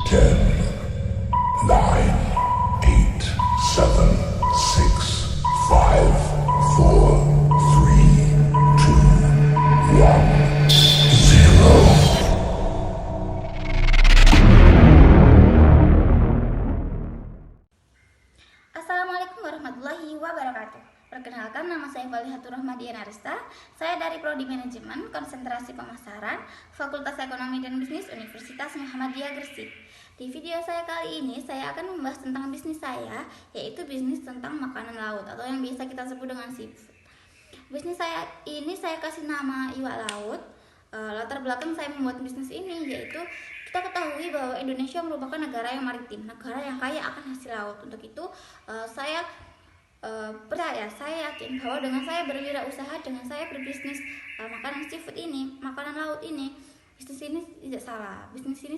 10, 9, 8, 7, 6, 5, 4, 3, 2, 1, 0. Assalamualaikum warahmatullahi wabarakatuh. Perkenalkan, nama saya Falihatur Rahmadian Arista. Saya dari Prodi Manajemen Konsentrasi Pemasaran, Fakultas Ekonomi dan Bisnis Universitas Muhammadiyah Gresik. Di video saya kali ini, saya akan membahas tentang bisnis saya, yaitu bisnis tentang makanan laut atau yang biasa kita sebut dengan seafood. Bisnis saya ini saya kasih nama Iwak Laut. Latar belakang saya membuat bisnis ini yaitu kita ketahui bahwa Indonesia merupakan negara yang maritim, negara yang kaya akan hasil laut. Untuk itu saya percaya, saya yakin bahwa dengan saya berwirausaha, dengan saya berbisnis makanan seafood ini, makanan laut ini, bisnis ini tidak salah. Bisnis ini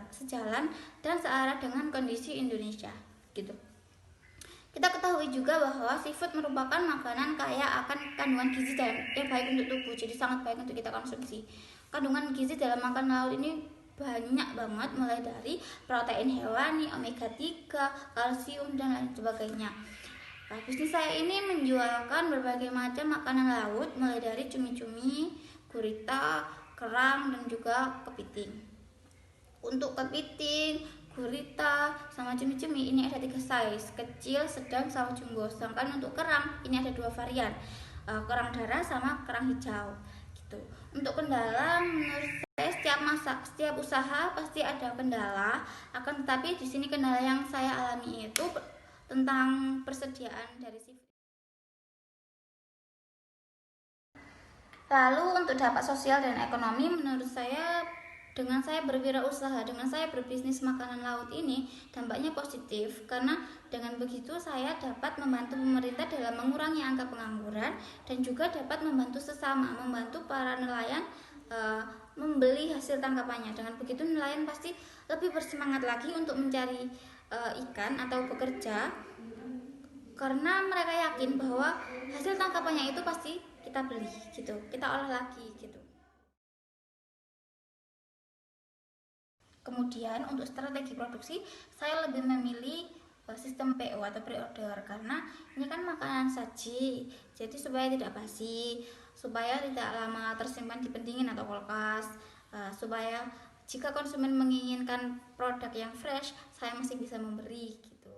sejalan dan searah dengan kondisi Indonesia, gitu. Kita ketahui juga bahwa seafood merupakan makanan kaya akan kandungan gizi yang baik untuk tubuh, jadi sangat baik untuk kita konsumsi. Kandungan gizi dalam makanan laut ini banyak banget, mulai dari protein hewani, omega 3, kalsium, dan lain sebagainya. Bisnis saya ini menjualkan berbagai macam makanan laut, mulai dari cumi-cumi, gurita, kerang, dan juga kepiting. Untuk kepiting, gurita, sama cumi-cumi ini ada 3 size, kecil, sedang, sama jumbo. Sedangkan untuk kerang ini ada 2 varian, kerang darah sama kerang hijau, gitu. Untuk kendala, menurut saya setiap usaha pasti ada kendala. Akan tetapi di sini kendala yang saya alami itu tentang persediaan dari seafood. Lalu untuk dampak sosial dan ekonomi, menurut saya dengan saya berwirausaha, dengan saya berbisnis makanan laut ini, dampaknya positif karena dengan begitu saya dapat membantu pemerintah dalam mengurangi angka pengangguran dan juga dapat membantu sesama, membantu para nelayan membeli hasil tangkapannya. Dengan begitu nelayan pasti lebih bersemangat lagi untuk mencari ikan atau bekerja karena mereka yakin bahwa hasil tangkapannya itu pasti kita beli, gitu, kita olah lagi, gitu. Kemudian untuk strategi produksi, saya lebih memilih sistem PO atau pre-order karena ini kan makanan saji, jadi supaya tidak basi, supaya tidak lama tersimpan di pendingin atau kulkas, supaya jika konsumen menginginkan produk yang fresh, saya masih bisa memberi, gitu.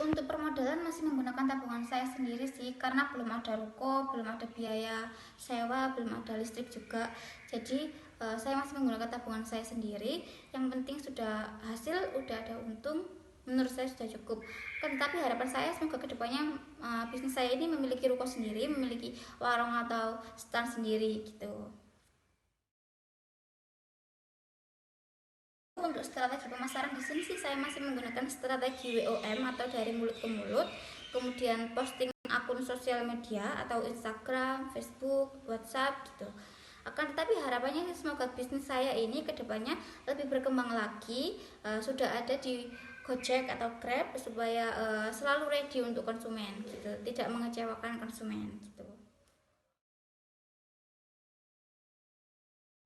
Untuk permodalan masih menggunakan tabungan saya sendiri sih, karena belum ada ruko, belum ada biaya sewa, belum ada listrik juga. Jadi saya masih menggunakan tabungan saya sendiri. Yang penting sudah hasil, udah ada untung, menurut saya sudah cukup. Tetapi harapan saya semoga kedepannya bisnis saya ini memiliki ruko sendiri, memiliki warung atau stand sendiri, gitu. Untuk strategi pemasaran di sini sih saya masih menggunakan strategi WOM atau dari mulut ke mulut, kemudian posting akun sosial media atau Instagram, Facebook, WhatsApp, gitu. Akan tetapi harapannya semoga bisnis saya ini kedepannya lebih berkembang lagi, sudah ada di Gojek atau Grab supaya selalu ready untuk konsumen, gitu, tidak mengecewakan konsumen, gitu.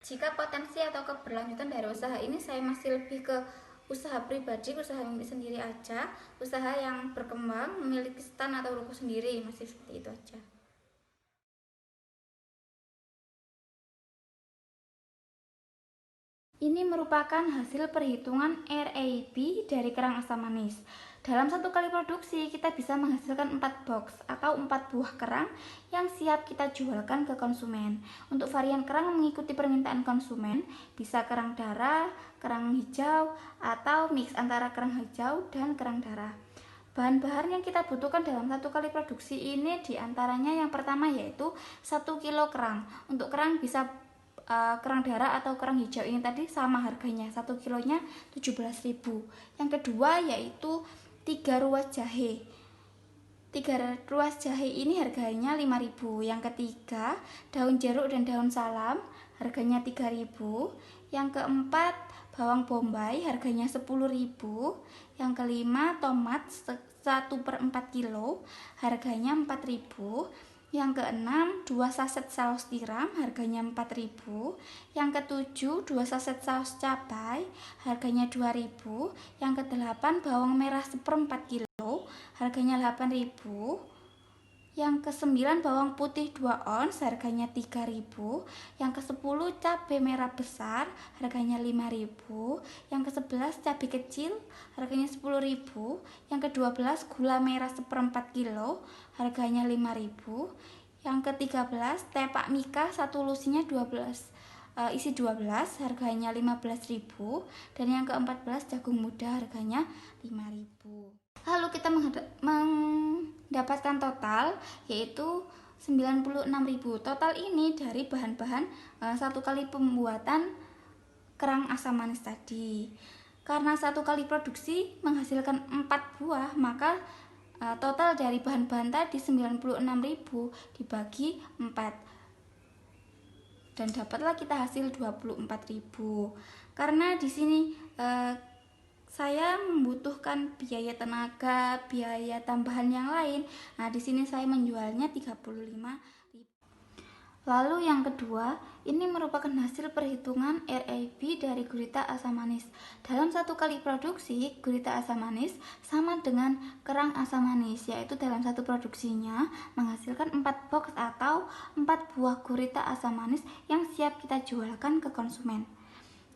Jika potensi atau keberlanjutan dari usaha ini saya masih lebih ke usaha pribadi, usaha milik sendiri aja, usaha yang berkembang, memiliki stand atau ruko sendiri, masih seperti itu aja. Ini merupakan hasil perhitungan RAB dari kerang asam manis. Dalam satu kali produksi, kita bisa menghasilkan 4 box atau 4 buah kerang yang siap kita jualkan ke konsumen. Untuk varian kerang mengikuti permintaan konsumen, bisa kerang darah, kerang hijau, atau mix antara kerang hijau dan kerang darah. Bahan-bahan yang kita butuhkan dalam satu kali produksi ini diantaranya yang pertama yaitu 1 kilo kerang. Untuk kerang bisa kerang darah atau kerang hijau ini tadi sama harganya, 1 kilonya 17.000. Yang kedua yaitu 3 ruas jahe. 3 ruas jahe ini harganya 5.000. Yang ketiga, daun jeruk dan daun salam harganya 3.000. Yang keempat, bawang bombay harganya 10.000. Yang kelima, tomat 1/4 kilo harganya 4.000. Yang keenam, 2 saset saus tiram, harganya 4.000. Yang ketujuh, 2 saset saus cabai, harganya 2.000. Yang kedelapan, bawang merah 1/4 kilo, harganya 8.000. Yang ke-9, bawang putih 2 ons, harganya 3.000. Yang ke-10, cabai merah besar, harganya 5.000. Yang ke-11, cabai kecil, harganya 10.000. Yang ke-12, gula merah 1/4 kilo, harganya 5.000. Yang ke-13, teh Pak Mika 1 lusinya 12 isi 12, harganya 15.000. Dan yang ke-14, jagung muda, harganya 5.000. Lalu kita mendapatkan total yaitu 96.000. Total ini dari bahan-bahan satu kali pembuatan kerang asam manis tadi. Karena satu kali produksi menghasilkan 4 buah, maka total dari bahan-bahan tadi 96.000 dibagi 4 dan dapatlah kita hasil 24.000. Karena di sini saya membutuhkan biaya tenaga, biaya tambahan yang lain. Nah, di sini saya menjualnya 35.000. Lalu yang kedua, ini merupakan hasil perhitungan RAB dari gurita asam manis. Dalam satu kali produksi, gurita asam manis sama dengan kerang asam manis, yaitu dalam satu produksinya menghasilkan 4 box atau 4 buah gurita asam manis yang siap kita jualkan ke konsumen.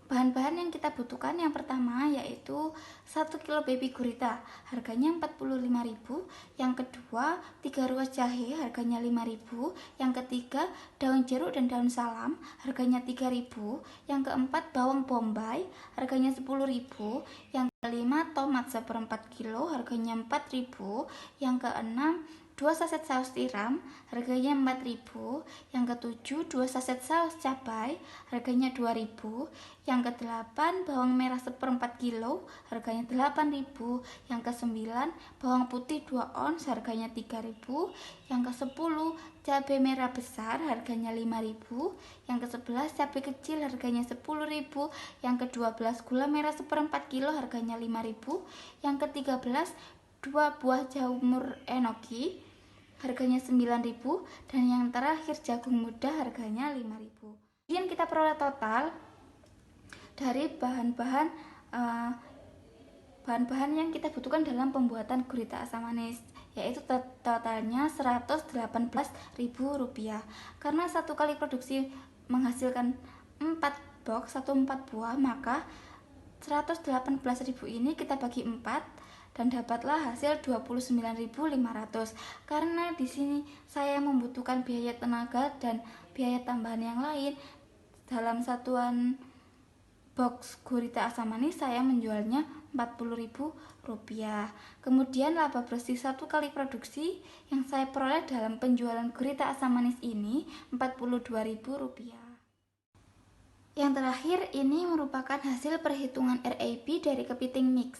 Bahan-bahan yang kita butuhkan yang pertama yaitu 1 kilo baby gurita, harganya 45.000. Yang kedua, 3 ruas jahe, harganya 5.000. Yang ketiga, daun jeruk dan daun salam, harganya 3.000. Yang keempat, bawang bombay, harganya 10.000. Yang kelima, tomat 1/4 kilo, harganya 4.000. Yang keenam, 2 saset saus tiram, harganya 4.000. Yang ketujuh, 2 saset saus cabai, harganya 2.000. Yang kedelapan, bawang merah 1/4 kilo, harganya 8.000. Yang ke-9, bawang putih 2 ons, harganya 3.000. Yang ke-10, cabai merah besar, harganya 5.000. Yang ke-11, cabai kecil, harganya 10.000. Yang ke-12, gula merah 1/4 kilo, harganya 5.000. Yang ke-13, 2 buah jamur enoki, harganya 9.000. Dan yang terakhir, jagung muda, harganya 5.000. Kemudian kita peroleh total dari bahan-bahan yang kita butuhkan dalam pembuatan gurita asam manis, yaitu totalnya Rp118.000. Karena satu kali produksi menghasilkan 4 box atau 4 buah, maka 118.000 ini kita bagi 4 dan dapatlah hasil 29.500. Karena di sini saya membutuhkan biaya tenaga dan biaya tambahan yang lain. Dalam satuan box gurita asam manis saya menjualnya Rp40.000. Kemudian laba bersih satu kali produksi yang saya peroleh dalam penjualan gurita asam manis ini Rp42.000. Yang terakhir ini merupakan hasil perhitungan RAB dari kepiting mix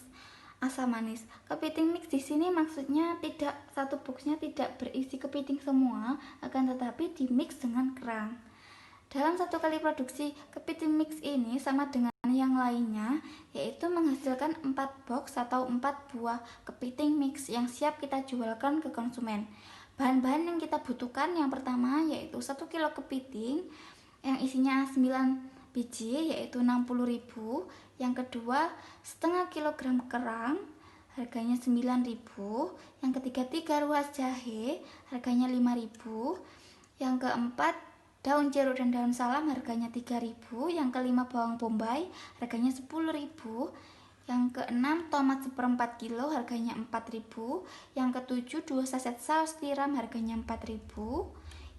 asam manis. Kepiting mix di sini maksudnya tidak satu boxnya tidak berisi kepiting semua, akan tetapi di mix dengan kerang. Dalam satu kali produksi, kepiting mix ini sama dengan yang lainnya, yaitu menghasilkan 4 box atau 4 buah kepiting mix yang siap kita jualkan ke konsumen. Bahan-bahan yang kita butuhkan yang pertama yaitu 1 kilo kepiting yang isinya 9 biji yaitu 60.000. Yang kedua, setengah kilogram kerang, harganya 9.000. Yang ketiga, 3 ruas jahe, harganya 5.000. Yang keempat, daun jeruk dan daun salam, harganya 3.000. Yang kelima, bawang bombay, harganya 10.000. Yang keenam, tomat 1/4 kilo, harganya 4.000. Yang ketujuh, 2 saset saus tiram, harganya 4.000.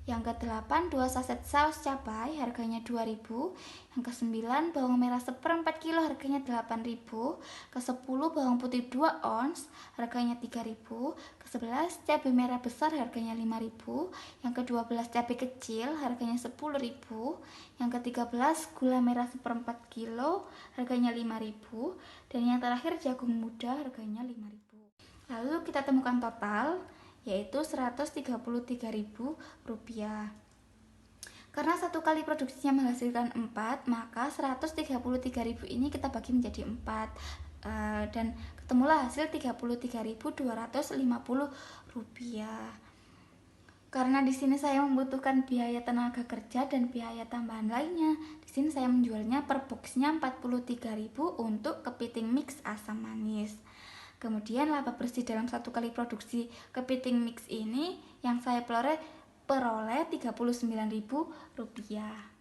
Yang ke-8, 2 saset saus cabai, harganya 2.000. Yang ke-9, bawang merah 1/4 kilo, harganya 8.000. Ke-10, bawang putih 2 ons, harganya 3.000. Ke-11, cabai merah besar, harganya 5.000. Yang ke-12, cabai kecil, harganya 10.000. Yang ke-13, gula merah 1/4 kilo, harganya 5.000. Dan yang terakhir, jagung muda, harganya 5.000. Lalu kita temukan total yaitu Rp133.000. Karena satu kali produksinya menghasilkan 4, maka 133.000 ini kita bagi menjadi 4 dan ketemulah hasil Rp33.250. Karena di sini saya membutuhkan biaya tenaga kerja dan biaya tambahan lainnya. Di sini saya menjualnya per boxnya 43.000 untuk kepiting mix asam manis. Kemudian laba bersih dalam 1 kali produksi kepiting mix ini yang saya peroleh Rp39.000.